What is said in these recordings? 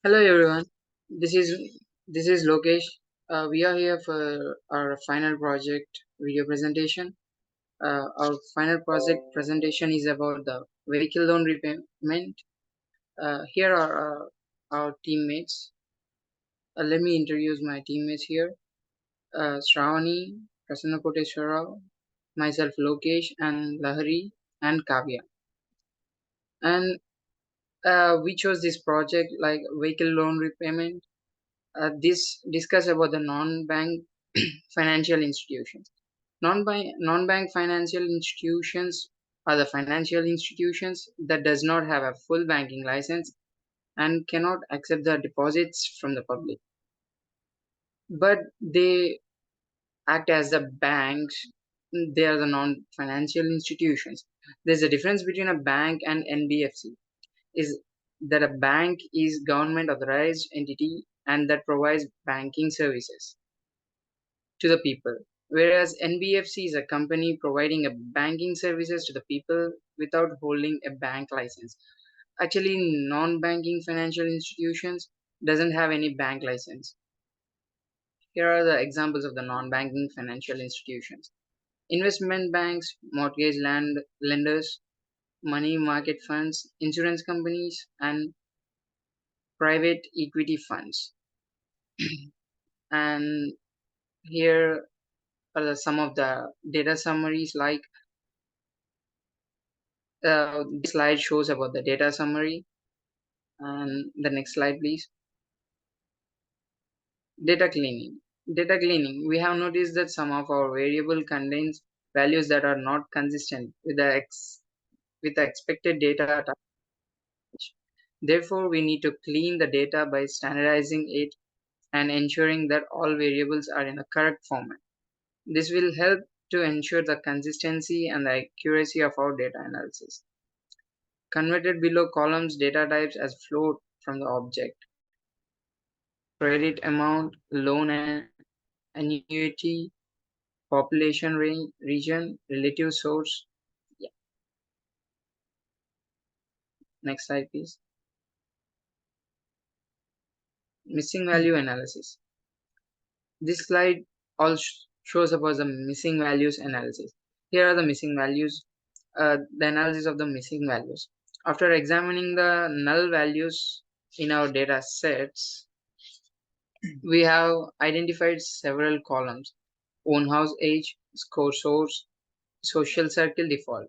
Hello everyone. This is this is Lokesh. We are here for our final project video presentation. Our final project presentation is about the vehicle loan repayment. Here are our teammates. Let me introduce my teammates here. Shravani, Prasanna Koteshwara, myself Lokesh, and Lahari and Kavya. And we chose this project like vehicle loan repayment. This discuss about the non-bank financial institutions. Non-bank financial institutions are the financial institutions that does not have a full banking license and cannot accept the deposits from the public, but they act as the banks. They are the non-financial institutions. There's a difference between a bank and NBFC. Is that a bank is government authorized entity and that provides banking services to the people, whereas NBFC is a company providing a banking services to the people without holding a bank license. Actually, non-banking financial institutions doesn't have any bank license. Here are the examples of the non-banking financial institutions: investment banks, mortgage lenders, money market funds, insurance companies, and private equity funds. And here are some of the data summaries like this slide shows about the data summary. And the next slide, please. Data cleaning. Data cleaning. We have noticed that some of our variable contains values that are not consistent with with the expected data type. Therefore, we need to clean the data by standardizing it and ensuring that all variables are in the correct format. This will help to ensure the consistency and the accuracy of our data analysis. Converted below columns data types as float from the object: credit amount, loan and annuity, population region, relative source. Yeah. Next slide, please. Missing value analysis. This slide all shows about the missing values analysis. Here are the missing values, the analysis of the missing values. After examining the null values in our data sets, we have identified several columns: own house age, score source, social circle default,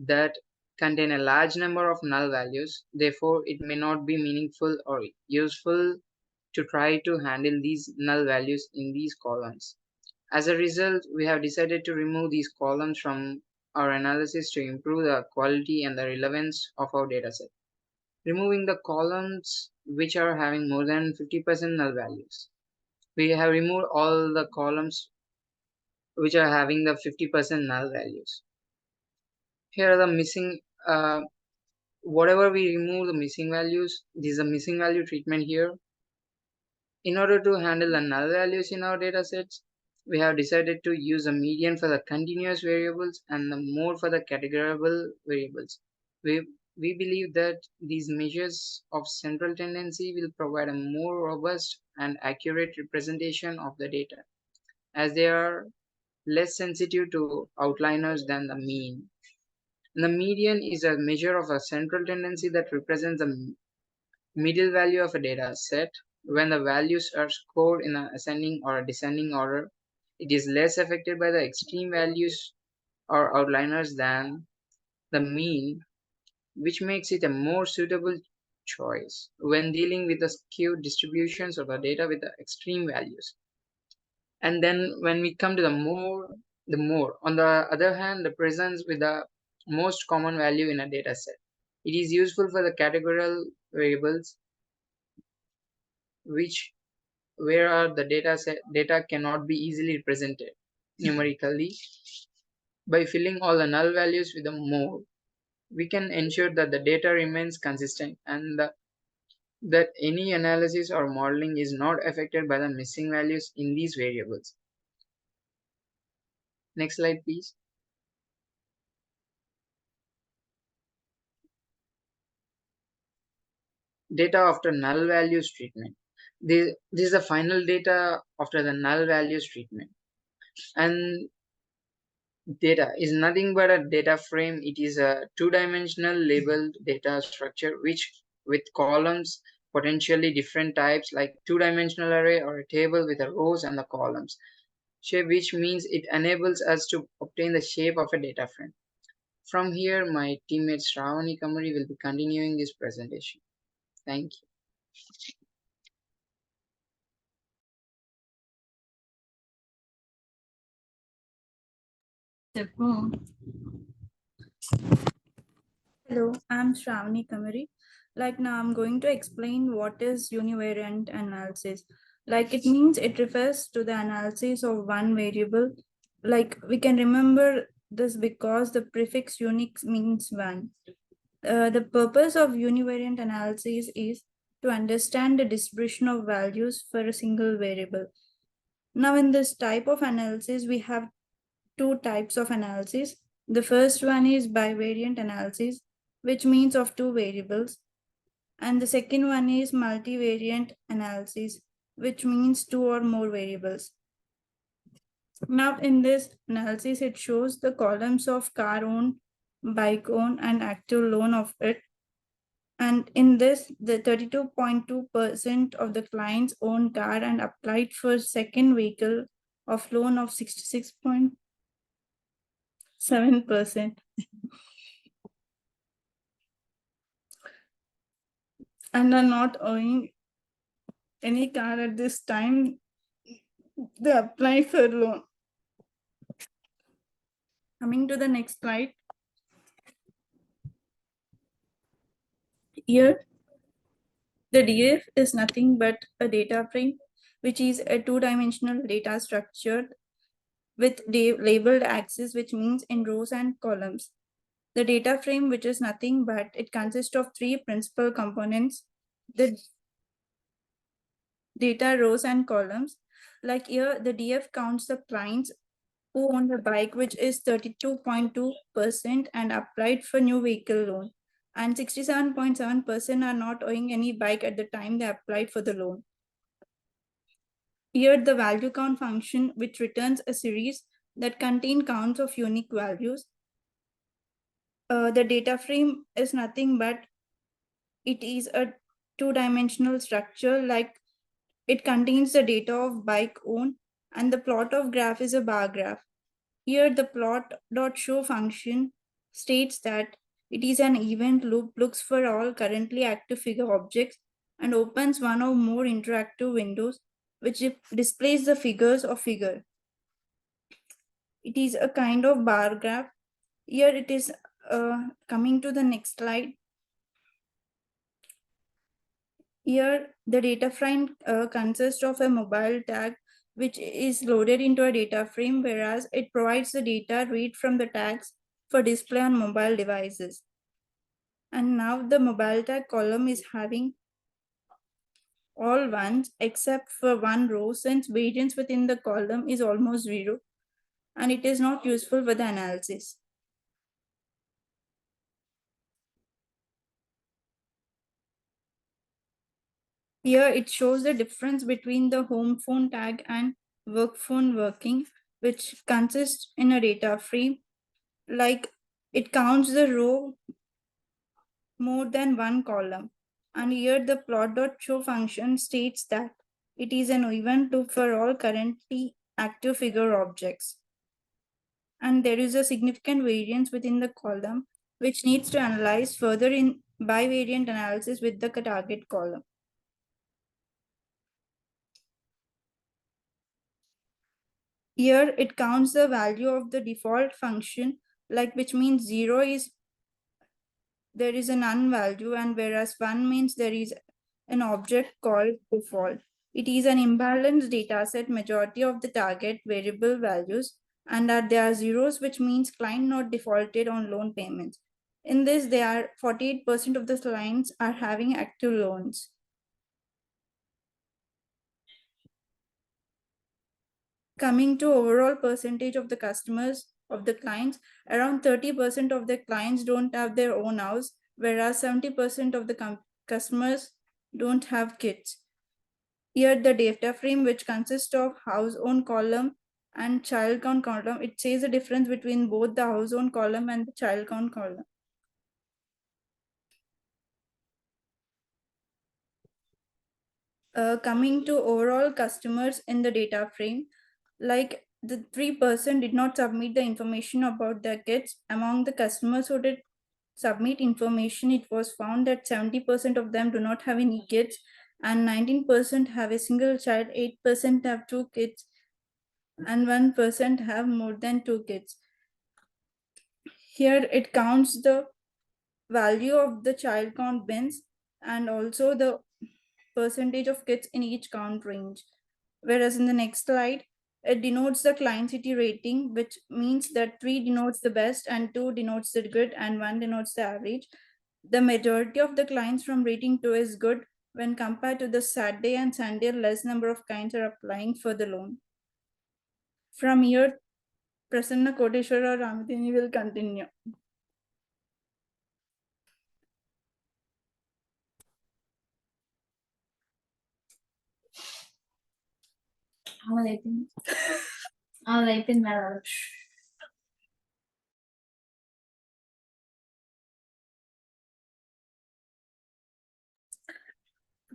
that contain a large number of null values. Therefore, it may not be meaningful or useful to try to handle these null values in these columns. As a result, we have decided to remove these columns from our analysis to improve the quality and the relevance of our dataset. Removing the columns which are having more than 50% null values. We have removed all the columns which are having the 50% null values. Here are the missing, whatever we remove the missing values, this is a missing value treatment here. In order to handle the null values in our data sets, we have decided to use a median for the continuous variables and the mode for the categorable variables. We believe that these measures of central tendency will provide a more robust and accurate representation of the data, as they are less sensitive to outliers than the mean. And the median is a measure of a central tendency that represents the middle value of a data set. When the values are scored in an ascending or a descending order, it is less affected by the extreme values or outliers than the mean, which makes it a more suitable choice when dealing with the skewed distributions of the data with the extreme values. And then when we come to the more, on the other hand, the presence with the most common value in a data set. It is useful for the categorical variables which where are the data cannot be easily represented numerically. By filling all the null values with a more, we can ensure that the data remains consistent and that any analysis or modeling is not affected by the missing values in these variables. Next slide, please. data after null values treatment. This is the final data after the null values treatment. And data is nothing but a data frame. It is a two-dimensional labeled data structure which with columns potentially different types like two-dimensional array or a table with the rows and the columns shape, which means it enables us to obtain the shape of a data frame. From here, my teammate Shravani Kamari will be continuing this presentation. Thank you. Hello, I'm Shravani Kamari. Like now I'm going to explain what is univariate analysis. Like it means it refers to the analysis of one variable. Like we can remember this because the prefix unique means one. The purpose of univariate analysis is to understand the distribution of values for a single variable. Now in this type of analysis, we have two types of analysis. The first one is bivariate analysis, which means of two variables. And the second one is multivariate analysis, which means two or more variables. Now in this analysis, it shows the columns of car owned, bike owned, and active loan of it. And in this, the 32.2% of the clients own car and applied for second vehicle of loan of 66.7%. And are not owing any car at this time, they apply for loan. Coming to the next slide. Here, the DF is nothing but a data frame, which is a two-dimensional data structure with labeled axes, which means in rows and columns. The data frame, which is nothing but it consists of three principal components, the data rows and columns. Like here, the DF counts the clients who own the bike, which is 32.2% and applied for new vehicle loan. And 67.7% are not owing any bike at the time they applied for the loan. Here, the value count function, which returns a series that contain counts of unique values. The data frame is nothing but it is a two-dimensional structure, like it contains the data of bike owned, and the plot of graph is a bar graph. Here, the plot.show function states that it is an event loop, looks for all currently active figure objects, and opens one or more interactive windows which displays the figures of figure. It is a kind of bar graph. Here it is coming to the next slide. Here, the data frame consists of a mobile tag which is loaded into a data frame, whereas it provides the data read from the tags for display on mobile devices. And now the mobile tag column is having all ones except for one row, since variance within the column is almost zero and it is not useful for the analysis. Here it shows the difference between the home phone tag and work phone working, which consists in a data frame. Like it counts the row more than one column. And here the plot.show function states that it is an event loop for all currently active figure objects. And there is a significant variance within the column, which needs to analyze further in bivariate analysis with the target column. Here it counts the value of the default function, like which means 0 is there is a none value, and whereas 1 means there is an object called default. It is an imbalanced data set, majority of the target variable values, and that there are zeros, which means client not defaulted on loan payments. In this, there are 48% of the clients are having active loans. Coming to overall percentage of the customers of the clients, around 30% of the clients don't have their own house, whereas 70% of the customers don't have kids. Here the data frame, which consists of house own column and child count column, it says the difference between both the house own column and the child count column. Coming to overall customers in the data frame, like the 3% did not submit the information about their kids. Among the customers who did submit information, it was found that 70% of them do not have any kids, and 19% have a single child, 8% have two kids, and 1% have more than two kids. Here it counts the value of the child count bins and also the percentage of kids in each count range. Whereas in the next slide, it denotes the client city rating, which means that 3 denotes the best and 2 denotes the good and 1 denotes the average. The majority of the clients from rating 2 is good when compared to the Saturday and Sunday, less number of clients are applying for the loan. From here, Prasanna Koteshwara Ramadini will continue.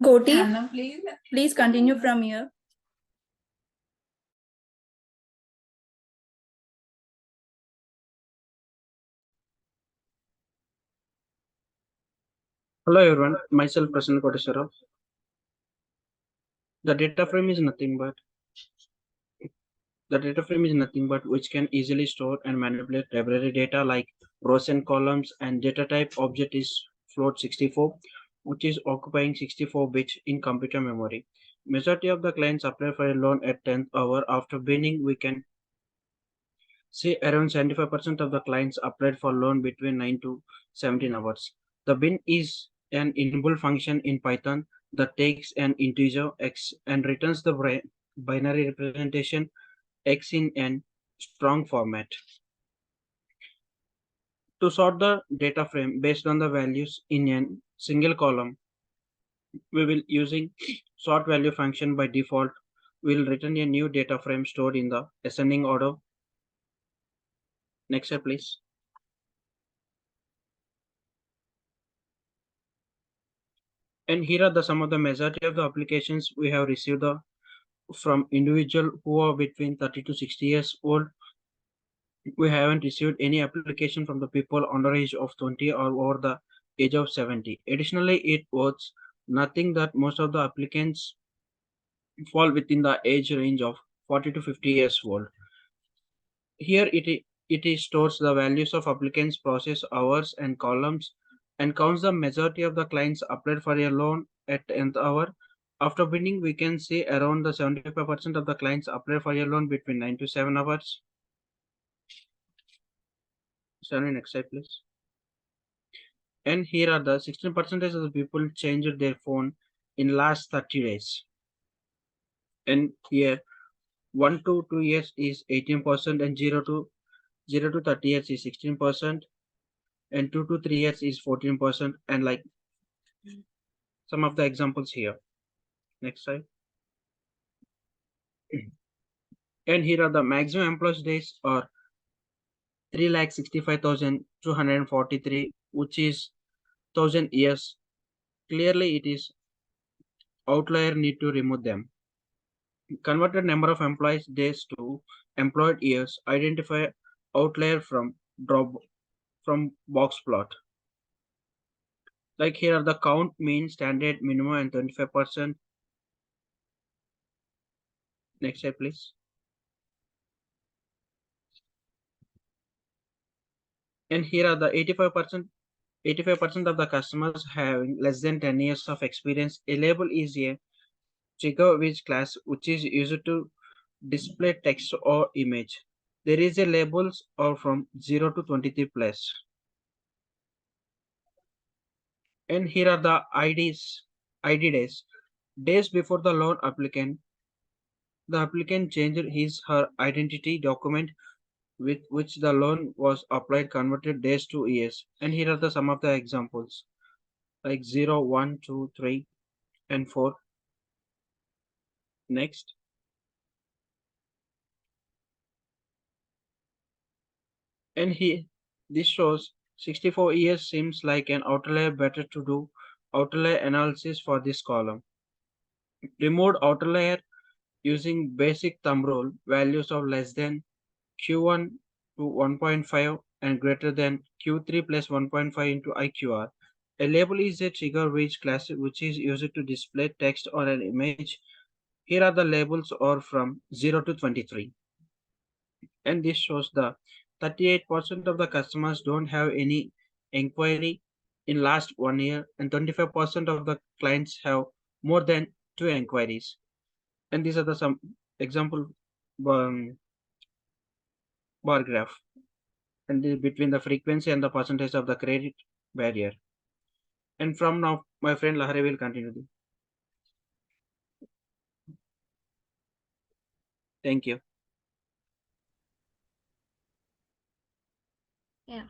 Koti, please continue from here. Hello everyone, myself Prasanna Koteshwara. The data frame is nothing but which can easily store and manipulate library data like rows and columns, and data type object is float 64, which is occupying 64 bits in computer memory. Majority of the clients apply for a loan at 10th hour. After binning, we can see around 75% of the clients applied for loan between 9 to 17 hours. The bin is an inbuilt function in Python that takes an integer x and returns the binary representation x in an strong format. To sort the data frame based on the values in a single column, we will using sort value function. By default, we will return a new data frame stored in the ascending order. Next slide, please. And here are some of the majority of the applications we have received from individual who are between 30 to 60 years old. We haven't received any application from the people under age of 20 or over the age of 70. Additionally, it was nothing that most of the applicants fall within the age range of 40 to 50 years old. Here it stores the values of applicants, process hours and columns, and counts the majority of the clients applied for a loan at 10th hour. After binning, we can see around the 75% of the clients apply for a loan between 9 to 7 hours. Sorry, next slide, please. And here are the 16% of the people changed their phone in last 30 days. And here 1 to 2 years is 18%, and 0 to 30 years is 16%, and 2 to 3 years is 14%, and like some of the examples here. Next slide. And here are the maximum employees days are 3,65,243, which is 1,000 years. Clearly it is outlier, need to remove them. Converted number of employees days to employed years, identify outlier from box plot. Like here are the count, mean, standard, minimum, and 25%. Next slide, please. And here are the 85% of the customers having less than 10 years of experience. A label is a trigger which class which is used to display text or image. There is a labels or from 0 to 23 plus. And here are the ID days before the loan applicant. The applicant changed his her identity document with which the loan was applied, converted days to years. And here are some of the examples like 0, 1, 2, 3, and 4. Next. And this shows 64 years seems like an outlier. Better to do outlier analysis for this column. Remove outlier using basic thumb rule. Values of less than Q1 to 1.5 and greater than Q3 plus 1.5 into IQR. A label is a trigger which is used to display text or an image. Here are the labels are from 0 to 23. And this shows the 38% of the customers don't have any inquiry in last 1 year, and 25% of the clients have more than 2 inquiries. And these are the some example bar graph, and between the frequency and the percentage of the credit barrier. And from now, my friend Lahari will continue. Thank you. Yeah.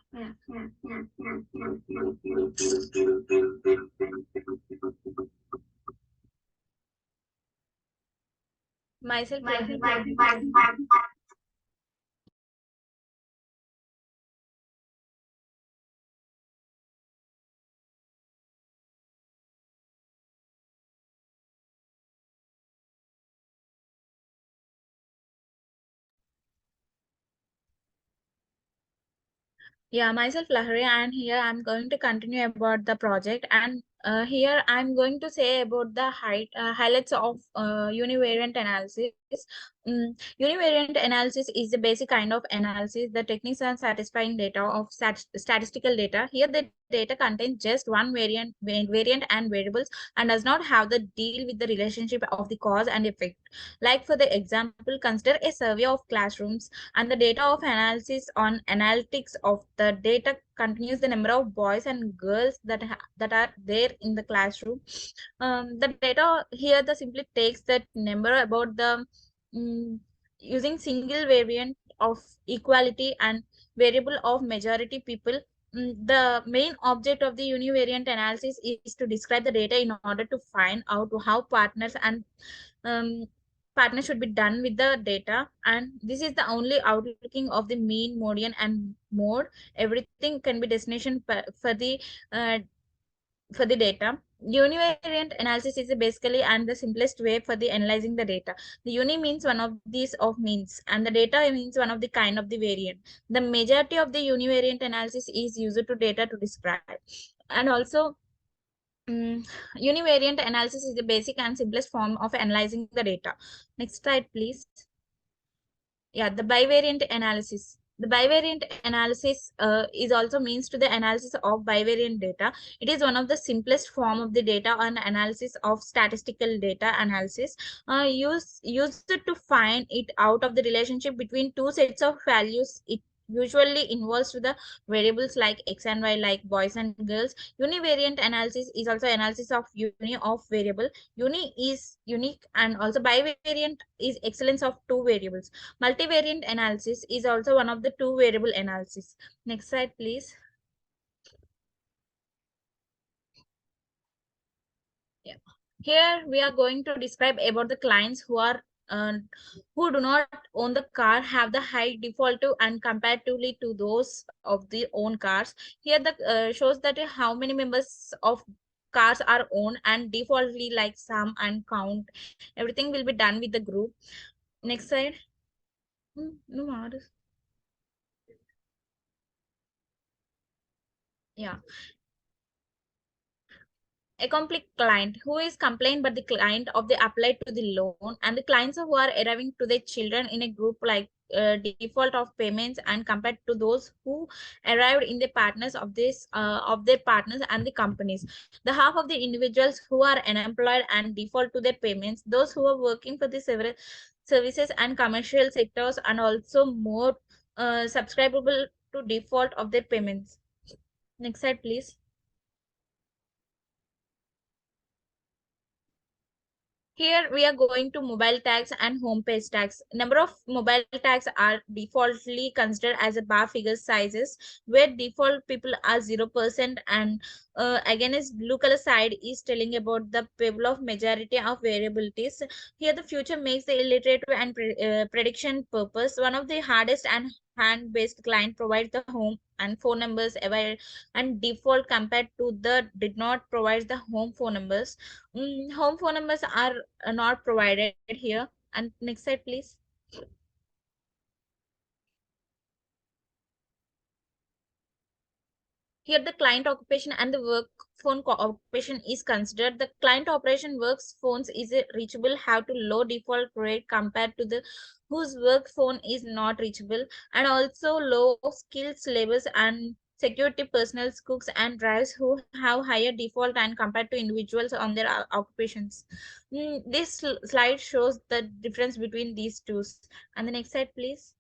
Myself. Yeah, myself Lahari, and here I'm going to continue about the project. And here I'm going to say about the highlights of univariate analysis. Univariate analysis is the basic kind of analysis. The techniques are satisfying data of statistical data. Here the data contains just one variant and variables, and does not have the deal with the relationship of the cause and effect. Like for the example, consider a survey of classrooms, and the data of analysis on analytics of the data continues the number of boys and girls that are there in the classroom. The data here the simply takes that number about the using single variant of equality and variable of majority people. The main object of the univariate analysis is to describe the data in order to find out how um, partners should be done with the data. And this is the only outlooking of the mean, median, and mode. Everything can be destination uh, for the data. Univariate analysis is basically and the simplest way for the analyzing the data. The uni means one of these of means, and the data means one of the kind of the variant. The majority of the univariate analysis is used to data to describe. And also, univariate analysis is the basic and simplest form of analyzing the data. Next slide, please. Yeah, the bivariant analysis. The bivariant analysis is also means to the analysis of bivariant data. It is one of the simplest form of the data on analysis of statistical data analysis. Used to find it out of the relationship between two sets of values. It usually involves to the variables like x and y, like boys and girls. Univariant analysis is also analysis of uni of variable. Uni is unique, and also bivariant is excellence of two variables. Multivariant analysis is also one of the two variable analysis. Next slide, please. Yeah. Here we are going to describe about the clients who do not own the car, have the high default to and comparatively to those of the own cars. Here the shows that how many members of cars are owned, and defaultly like sum and count. Everything will be done with the group. Next slide. No more. Yeah. A complete client who is complained but the client of the applied to the loan, and the clients who are arriving to their children in a group like default of payments, and compared to those who arrived in the partners of their partners and the companies. The half of the individuals who are unemployed and default to their payments, those who are working for the several services and commercial sectors, and also more subscribable to default of their payments. Next slide, please. Here we are going to mobile tags and home page tags. Number of mobile tags are defaultly considered as a bar figure sizes, where default people are 0%, and again is blue color side is telling about the people of majority of variabilities. Here the future makes the illiterative and prediction purpose. One of the hardest and hand-based client provides the home and phone numbers ever and default compared to the did not provide the home phone numbers. Home phone numbers are not provided here. And next slide, please. Here, the client occupation and the work phone occupation is considered. The client operation works phones is reachable have to low default rate compared to the whose work phone is not reachable, and also low skills labors and security personnel, cooks and drivers who have higher default and compared to individuals on their occupations. This slide shows the difference between these two. And the next slide, please.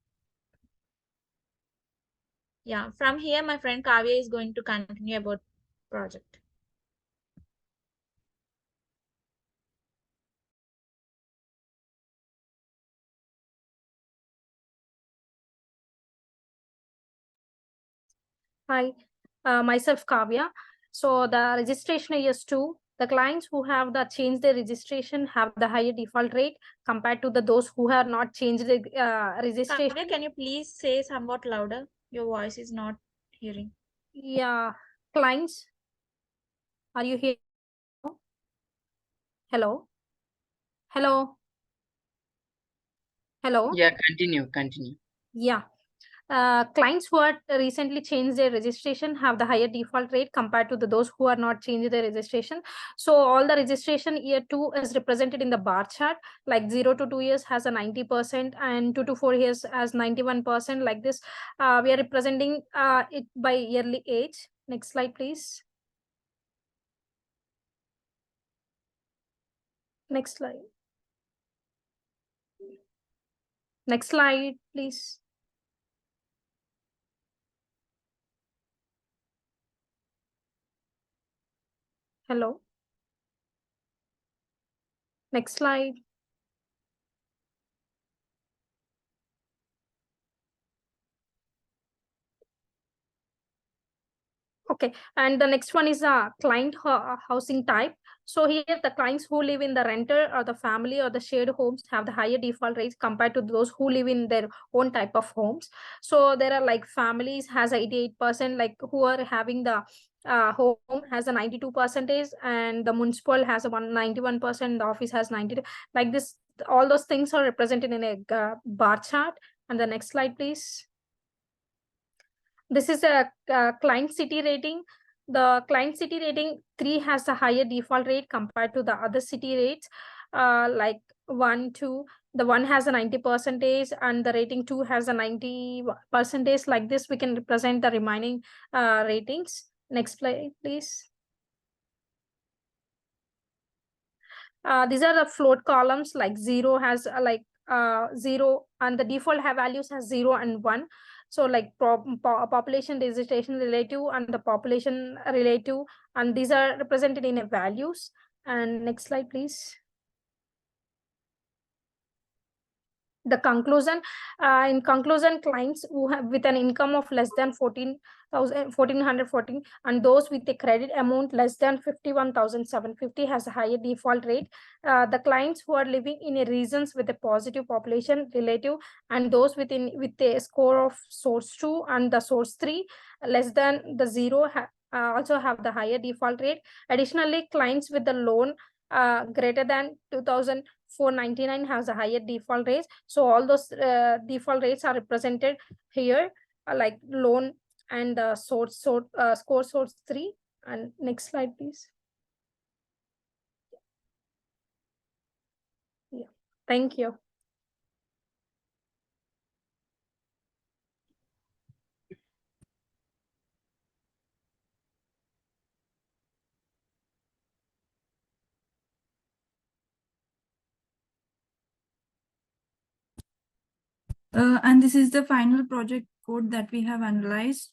Yeah, from here, my friend Kavya is going to continue about project. Hi, myself Kavya. So the registration is 2. The clients who have the changed their registration have the higher default rate compared to the those who have not changed the registration. Kavya, can you please say somewhat louder? Your voice is not hearing. Yeah, clients. Are you here? Hello? Hello? Hello? Yeah, continue. Yeah. Clients who are recently changed their registration have the higher default rate compared to those who are not changed their registration. So all the registration year 2 is represented in the bar chart, like 0 to 2 years has a 90% and 2 to 4 years has 91%. Like this, we are representing it by yearly age. Next slide, please. Next slide. Next slide, please. Hello. Next slide. Okay, and the next one is a client housing type. So here the clients who live in the renter or the family or the shared homes have the higher default rates compared to those who live in their own type of homes. So there are like families has 88%, like who are having the home has a 92%, and the municipal has a 191%, the office has 92. Like this, all those things are represented in a bar chart. And the next slide, please. This is a client city rating. The client city rating 3 has a higher default rate compared to the other city rates, like 1, 2. The 1 has a 90% and the rating 2 has a 90%. Like this, we can represent the remaining ratings. Next slide, please. These are the float columns, like 0 has 0, and the default have values has 0 and 1. So like population registration relative and the population relative, and these are represented in a values. And next slide, please. The conclusion, in conclusion, clients who have with an income of less than 14,114 and those with a credit amount less than 51,750 has a higher default rate. The clients who are living in a regions with a positive population relative and those with a score of source 2 and the source 3 less than the 0 also have the higher default rate. Additionally, clients with the loan greater than 2,499 has a higher default rate. So all those default rates are represented here, like loan and score source 3. And next slide, please. Yeah, thank you. And this is the final project code that we have analyzed.